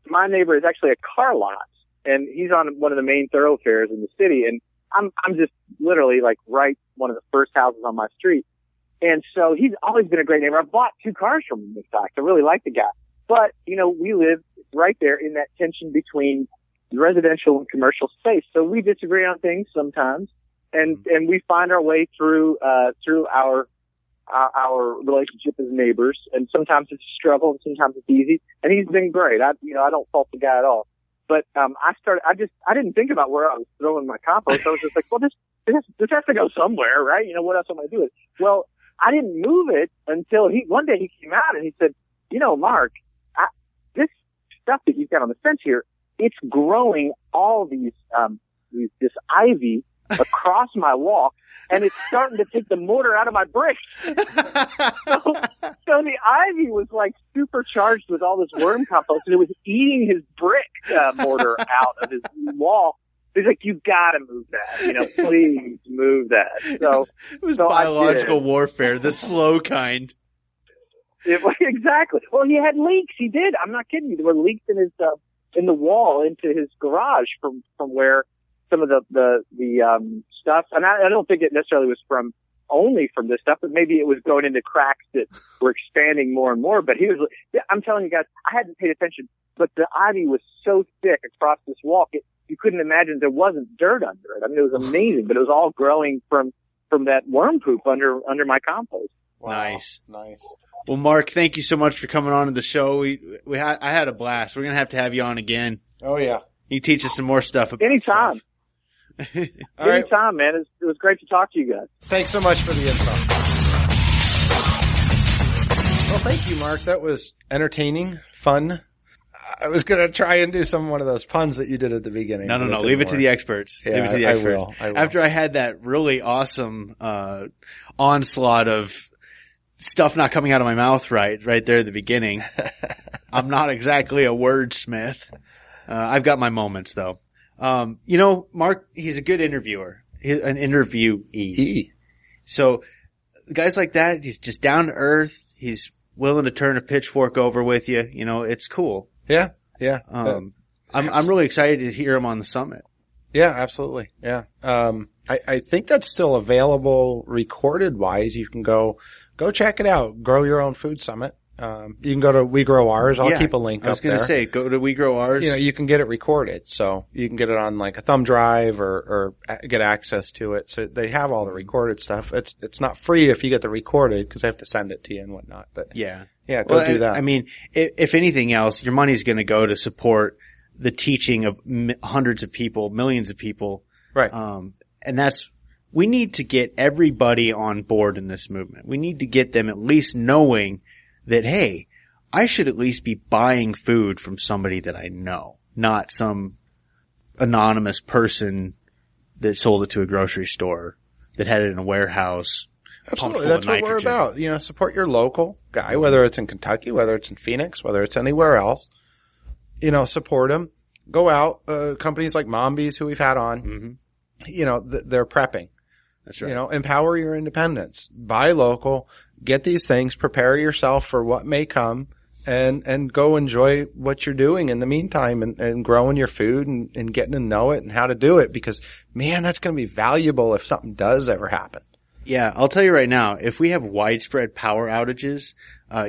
Speaker 6: my neighbor is actually a car lot, and he's on one of the main thoroughfares in the city, and I'm just literally like right one of the first houses on my street. And so he's always been a great neighbor. I've bought 2 cars from him, in fact. I really like the guy. But, we live right there in that tension between residential and commercial space. So we disagree on things sometimes, and we find our way through our relationship as neighbors. And sometimes it's a struggle and sometimes it's easy. And he's been great. I don't fault the guy at all. But, I didn't think about where I was throwing my compost. I was just like, well, this has to go somewhere, right? What else am I doing? Well, I didn't move it until one day he came out and he said, Mark, this stuff that you've got on the fence here, it's growing all this ivy across my walk, and it's starting to take the mortar out of my brick. So the ivy was like supercharged with all this worm compost, and it was eating his brick mortar out of his wall. He's like, "You gotta move that, please move that." So
Speaker 2: it was biological warfare, the slow kind.
Speaker 6: Exactly. Well, he had leaks. He did. I'm not kidding you. There were leaks in his in the wall into his garage from where some of the stuff, and I don't think it necessarily was only from this stuff, but maybe it was going into cracks that were expanding more and more. But I'm telling you guys, I hadn't paid attention, but the ivy was so thick across this walk, you couldn't imagine there wasn't dirt under it. I mean, it was amazing, but it was all growing from that worm poop under my compost.
Speaker 5: Wow.
Speaker 2: Nice. Well, Mark, thank you so much for coming on to the show. I had a blast. We're going to have you on again.
Speaker 5: Oh, yeah.
Speaker 2: You teach us some more stuff about
Speaker 6: Anytime.
Speaker 2: Stuff.
Speaker 6: Anytime, man. It was great to talk to you guys.
Speaker 5: Thanks so much for the info. Well, thank you, Mark. That was entertaining, fun. I was going to try and do one of those puns that you did at the beginning.
Speaker 2: No. Leave it to the experts.
Speaker 5: Yeah,
Speaker 2: Leave it to the experts.
Speaker 5: I will.
Speaker 2: After I had that really awesome, onslaught of stuff not coming out of my mouth right there at the beginning. I'm not exactly a wordsmith. I've got my moments though. Mark, he's a good interviewer. He's an interviewee. So guys like that, he's just down to earth. He's willing to turn a pitchfork over with you. It's cool.
Speaker 5: Yeah.
Speaker 2: I'm really excited to hear him on the summit.
Speaker 5: Yeah, absolutely. Yeah. I think that's still available recorded wise. You can go check it out. Grow Your Own Food Summit. You can go to We Grow Ours. I'll keep a link up there.
Speaker 2: I was going to say, go to We Grow Ours.
Speaker 5: You can get it recorded. So you can get it on like a thumb drive or get access to it. So they have all the recorded stuff. It's not free if you get the recorded because they have to send it to you and whatnot. But
Speaker 2: yeah,
Speaker 5: go do that.
Speaker 2: I mean, if anything else, your money's going to go to support the teaching of hundreds of people, millions of people.
Speaker 5: Right.
Speaker 2: And we need to get everybody on board in this movement. We need to get them at least knowing that, hey, I should at least be buying food from somebody that I know, not some anonymous person that sold it to a grocery store that had it in a warehouse.
Speaker 5: Absolutely. That's what we're about. Support your local guy, whether it's in Kentucky, whether it's in Phoenix, whether it's anywhere else. Support them. Go out. Companies like Mombies, who we've had on, they're prepping.
Speaker 2: That's right.
Speaker 5: Empower your independence. Buy local. Get these things. Prepare yourself for what may come, and go enjoy what you're doing in the meantime, and growing your food and getting to know it and how to do it. Because man, that's going to be valuable if something does ever happen.
Speaker 2: Yeah, I'll tell you right now. If we have widespread power outages,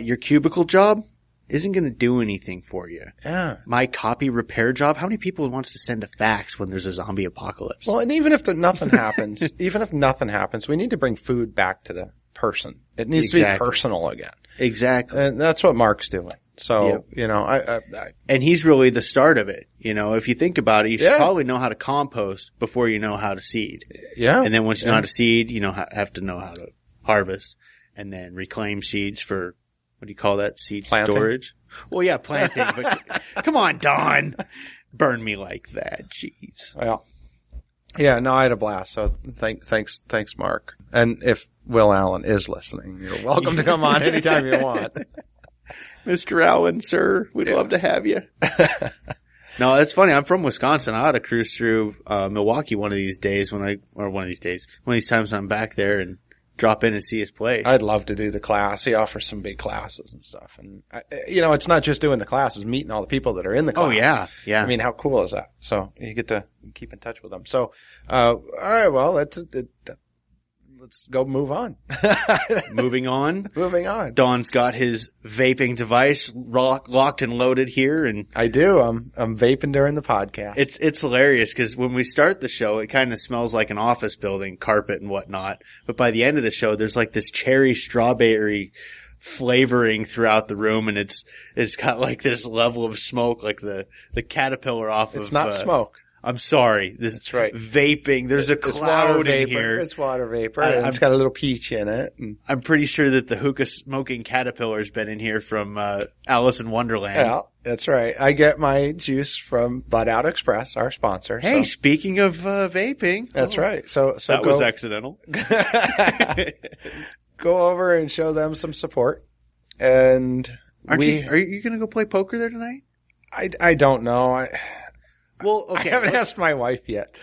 Speaker 2: your cubicle job isn't going to do anything for you.
Speaker 5: Yeah.
Speaker 2: My copy repair job, how many people wants to send a fax when there's a zombie apocalypse?
Speaker 5: Well, and even if nothing happens, we need to bring food back to the person. It needs to be personal again.
Speaker 2: Exactly.
Speaker 5: And that's what Mark's doing. So,
Speaker 2: and he's really the start of it. If you think about it, you should probably know how to compost before you know how to seed.
Speaker 5: Yeah.
Speaker 2: And then once you know how to seed, have to know how to harvest and then reclaim seeds for, what do you call that? Seed
Speaker 5: planting.
Speaker 2: Storage? Well, yeah, planting. But come on, Don. Burn me like that. Jeez.
Speaker 5: Well, yeah, no, I had a blast. So thanks, Mark. And if Will Allen is listening, you're welcome to come on anytime you want.
Speaker 2: Mr. Allen, sir, we'd love to have you. No, it's funny. I'm from Wisconsin. I ought to cruise through Milwaukee one of these times when I'm back there and drop in and see his place.
Speaker 5: I'd love to do the class. He offers some big classes and stuff. And, it's not just doing the classes, meeting all the people that are in the class.
Speaker 2: Oh, yeah. Yeah.
Speaker 5: I mean, how cool is that? So you get to keep in touch with them. So, all right, well, let's go move on.
Speaker 2: Moving on. Don's got his vaping device locked and loaded here, and
Speaker 5: I do. I'm vaping during the podcast.
Speaker 2: It's hilarious because when we start the show, it kind of smells like an office building, carpet and whatnot. But by the end of the show, there's like this cherry strawberry flavoring throughout the room, and it's got like this level of smoke, like the caterpillar off.
Speaker 5: It's not smoke.
Speaker 2: I'm sorry.
Speaker 5: That's right.
Speaker 2: Vaping. There's a cloud in here.
Speaker 5: It's water vapor. It's got a little peach in it.
Speaker 2: I'm pretty sure that the hookah smoking caterpillar has been in here from Alice in Wonderland.
Speaker 5: Yeah, that's right. I get my juice from Bud Out Express, our sponsor.
Speaker 2: Hey, speaking of vaping.
Speaker 5: That's right. So
Speaker 2: that was accidental.
Speaker 5: Go over and show them some support. And
Speaker 2: are you going to go play poker there tonight?
Speaker 5: I don't know.
Speaker 2: Well, okay.
Speaker 5: I haven't asked my wife yet.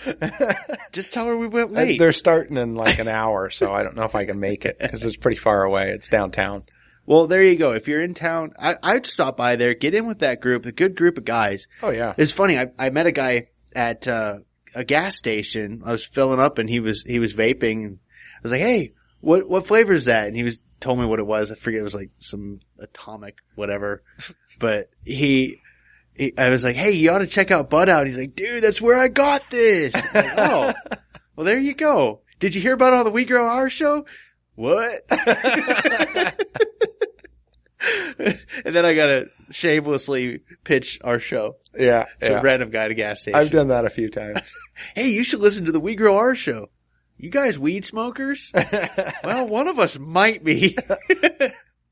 Speaker 2: Just tell her we went late.
Speaker 5: They're starting in like an hour, so I don't know if I can make it because it's pretty far away. It's downtown.
Speaker 2: Well, there you go. If you're in town, I'd stop by there, get in with that group, the good group of guys.
Speaker 5: Oh, yeah.
Speaker 2: It's funny. I met a guy at a gas station. I was filling up and he was vaping. I was like, hey, what flavor is that? And he told me what it was. I forget. It was like some atomic whatever. But I was like, hey, you ought to check out Bud Out. He's like, dude, that's where I got this. I'm like, oh, well, there you go. Did you hear about it on the We Grow Our show? What? And then I got to shamelessly pitch our show.
Speaker 5: Yeah.
Speaker 2: To a random guy at a gas station.
Speaker 5: I've done that a few times.
Speaker 2: Hey, you should listen to the We Grow Our show. You guys weed smokers? Well, one of us might be.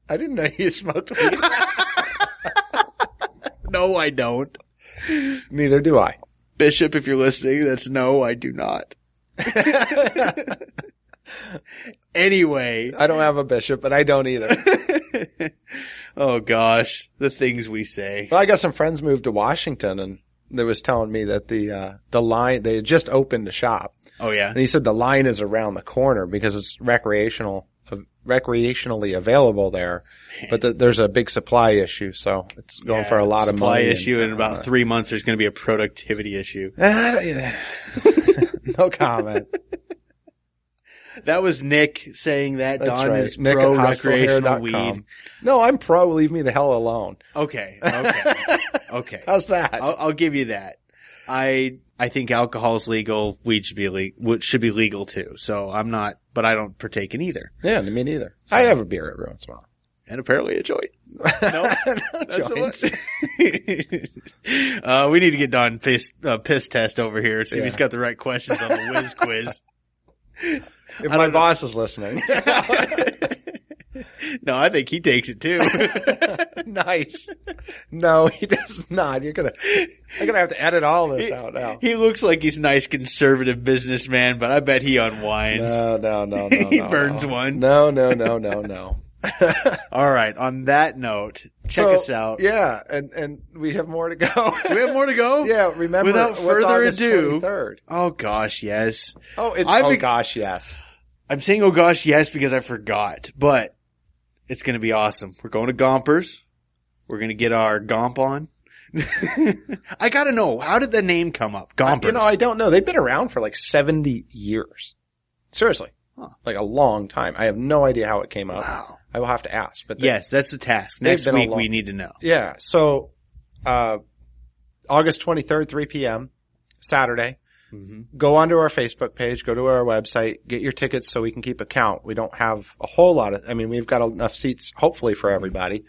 Speaker 5: I didn't know you smoked weed.
Speaker 2: No, I don't.
Speaker 5: Neither do I.
Speaker 2: Bishop, if you're listening, that's no, I do not. Anyway.
Speaker 5: I don't have a bishop, but I don't either.
Speaker 2: Oh gosh, the things we say.
Speaker 5: Well, I got some friends moved to Washington, and they was telling me that the line, they had just opened a shop.
Speaker 2: Oh yeah.
Speaker 5: And he said the line is around the corner because it's recreationally available there, but there's a big supply issue, so it's going for a lot of money.
Speaker 2: Supply issue, in about 3 months there's going to be a productivity issue.
Speaker 5: No comment.
Speaker 2: That was Nick saying that.
Speaker 5: That's
Speaker 2: Don
Speaker 5: right.
Speaker 2: is
Speaker 5: Nick
Speaker 2: pro
Speaker 5: at
Speaker 2: recreational
Speaker 5: hostlehair.com.
Speaker 2: weed.
Speaker 5: No, I'm pro. Leave me the hell alone.
Speaker 2: Okay. Okay.
Speaker 5: How's that?
Speaker 2: I'll give you that. I think alcohol's legal. Weed should be legal too. So I'm not, but I don't partake in either.
Speaker 5: Yeah, me neither. I have a beer every once in a while.
Speaker 2: And apparently a joint. No, that's
Speaker 5: joints.
Speaker 2: We need to get Don piss test over here. See if he's got the right questions on the whiz quiz.
Speaker 5: If my boss is listening.
Speaker 2: No, I think he takes it too.
Speaker 5: Nice. No, he does not. I'm gonna have to edit all this out now.
Speaker 2: He looks like he's a nice conservative businessman, but I bet he unwinds.
Speaker 5: No.
Speaker 2: He burns one.
Speaker 5: No.
Speaker 2: All right. On that note, check us out.
Speaker 5: Yeah, and we have more to go.
Speaker 2: We have more to go?
Speaker 5: Yeah, remember.
Speaker 2: Without further
Speaker 5: August
Speaker 2: ado.
Speaker 5: 23rd?
Speaker 2: Oh gosh, yes.
Speaker 5: Oh, gosh, yes.
Speaker 2: I'm saying oh gosh, yes, because I forgot, but it's going to be awesome. We're going to Gompers. We're going to get our Gomp on. I got to know, how did the name come up? Gompers.
Speaker 5: I don't know. They've been around for like 70 years. Seriously.
Speaker 2: Huh.
Speaker 5: Like a long time. I have no idea how it came up.
Speaker 2: Wow.
Speaker 5: I will have to ask. But
Speaker 2: Yes, that's the task. Next week we need to know.
Speaker 5: Yeah. So, August 23rd, 3 p.m., Saturday.
Speaker 2: Mm-hmm.
Speaker 5: Go onto our Facebook page, go to our website, get your tickets so we can keep a count. We don't have a whole lot of, we've got enough seats, hopefully, for everybody,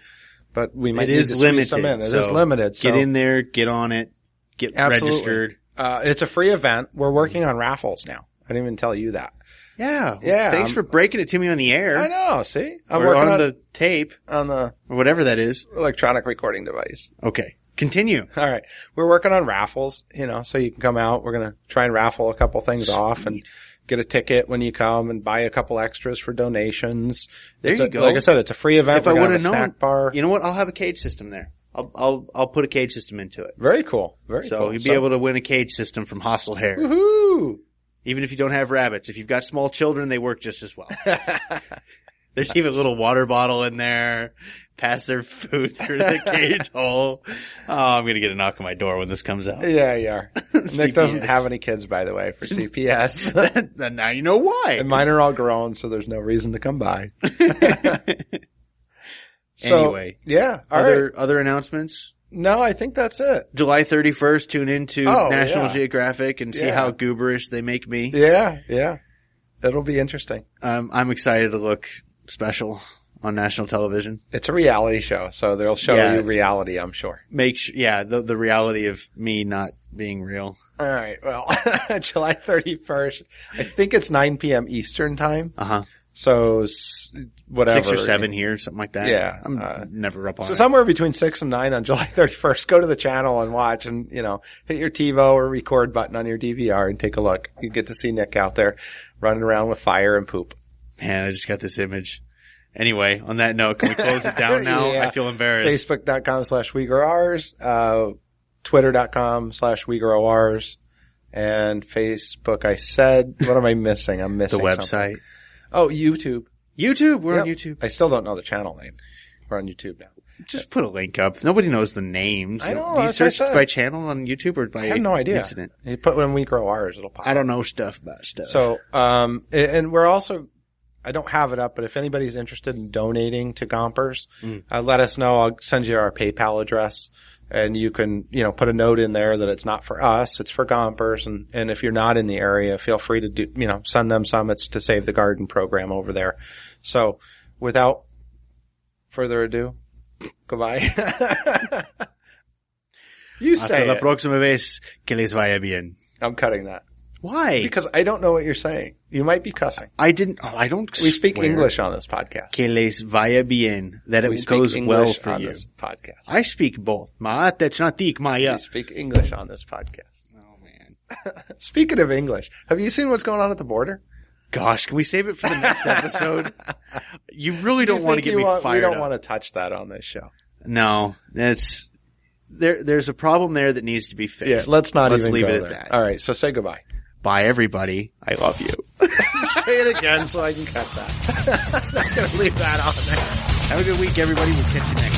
Speaker 5: but we might need to squeeze some in. It is limited. So
Speaker 2: get in there, get on it, get registered.
Speaker 5: It's a free event. We're working on raffles now. I didn't even tell you that.
Speaker 2: Yeah.
Speaker 5: Yeah.
Speaker 2: Thanks for breaking it to me on the air.
Speaker 5: I know. See? I'm
Speaker 2: or
Speaker 5: working
Speaker 2: on the tape.
Speaker 5: On the
Speaker 2: or whatever that is.
Speaker 5: Electronic recording device.
Speaker 2: Okay. Continue.
Speaker 5: All right. We're working on raffles, so you can come out. We're going to try and raffle a couple things off and get a ticket when you come and buy a couple extras for donations.
Speaker 2: There you go.
Speaker 5: Like I said, it's a free event.
Speaker 2: If I would have known,
Speaker 5: snack bar.
Speaker 2: You know what? I'll have a cage system there. I'll put a cage system into it.
Speaker 5: Very cool. Very
Speaker 2: so
Speaker 5: cool.
Speaker 2: you'll be able to win a cage system from Hostile Hair.
Speaker 5: Woohoo!
Speaker 2: Even if you don't have rabbits. If you've got small children, they work just as well. There's even a little water bottle in there. Pass their food through the cage hole. Oh, I'm going to get a knock on my door when this comes out.
Speaker 5: Yeah, you are. Nick doesn't have any kids, by the way, for CPS.
Speaker 2: Now you know why.
Speaker 5: And mine are all grown, so there's no reason to come by.
Speaker 2: Anyway.
Speaker 5: Yeah.
Speaker 2: Other announcements?
Speaker 5: No, I think that's it.
Speaker 2: July 31st, tune into National Geographic and see how gooberish they make me.
Speaker 5: Yeah. It'll be interesting.
Speaker 2: I'm excited to look special on national television.
Speaker 5: It's a reality show, so they'll show you reality, I'm sure.
Speaker 2: The reality of me not being real.
Speaker 5: All right. Well, July 31st, I think it's 9 p.m. Eastern time.
Speaker 2: Uh-huh.
Speaker 5: So whatever.
Speaker 2: 6 or 7 here, something like that.
Speaker 5: Yeah.
Speaker 2: I'm never up on it.
Speaker 5: So somewhere between 6 and 9 on July 31st, go to the channel and watch and, hit your TiVo or record button on your DVR and take a look. You get to see Nick out there running around with fire and poop.
Speaker 2: Man, I just got this image. Anyway, on that note, can we close it down now?
Speaker 5: Yeah.
Speaker 2: I feel embarrassed.
Speaker 5: Facebook.com/WeGrowOurs, Twitter.com/WeGrowOurs, and Facebook, I said, what am I missing? I'm missing
Speaker 2: the website.
Speaker 5: Something. Oh, YouTube.
Speaker 2: We're on YouTube.
Speaker 5: I still don't know the channel name. We're on YouTube now.
Speaker 2: Just put a link up. Nobody knows the names.
Speaker 5: I know.
Speaker 2: Do you search by channel on YouTube or by
Speaker 5: I have no idea.
Speaker 2: incident?
Speaker 5: You put when We Grow Ours, it'll pop.
Speaker 2: I don't know stuff about stuff.
Speaker 5: So, and we're also, I don't have it up, but if anybody's interested in donating to Gompers, let us know. I'll send you our PayPal address. And you can, put a note in there that it's not for us, it's for Gompers. And if you're not in the area, feel free to send them some. It's to Save the Garden program over there. So without further ado, goodbye. You say
Speaker 2: Hasta la
Speaker 5: it.
Speaker 2: próxima vez, que les vaya bien.
Speaker 5: I'm cutting that.
Speaker 2: Why?
Speaker 5: Because I don't know what you're saying. You might be cussing.
Speaker 2: I don't
Speaker 5: We speak
Speaker 2: swear.
Speaker 5: English on this podcast.
Speaker 2: Que les vaya bien. That
Speaker 5: We
Speaker 2: it
Speaker 5: speak
Speaker 2: goes
Speaker 5: English
Speaker 2: well for
Speaker 5: on
Speaker 2: you.
Speaker 5: this podcast.
Speaker 2: I speak both. Ma'atechnatik maya.
Speaker 5: We speak English on this podcast.
Speaker 2: Oh man.
Speaker 5: Speaking of English, have you seen what's going on at the border?
Speaker 2: Gosh, can we save it for the next episode? You really don't want to get me fired
Speaker 5: We don't
Speaker 2: up.
Speaker 5: want to touch that on this show.
Speaker 2: No, there's a problem there that needs to be fixed.
Speaker 5: Yeah, let's even
Speaker 2: leave
Speaker 5: go
Speaker 2: it
Speaker 5: there.
Speaker 2: at that.
Speaker 5: All right, so say goodbye.
Speaker 2: Bye, everybody. I love you.
Speaker 5: Say it again so I can cut that. I'm not going to leave that on there.
Speaker 2: Have a good week, everybody. We'll catch you next.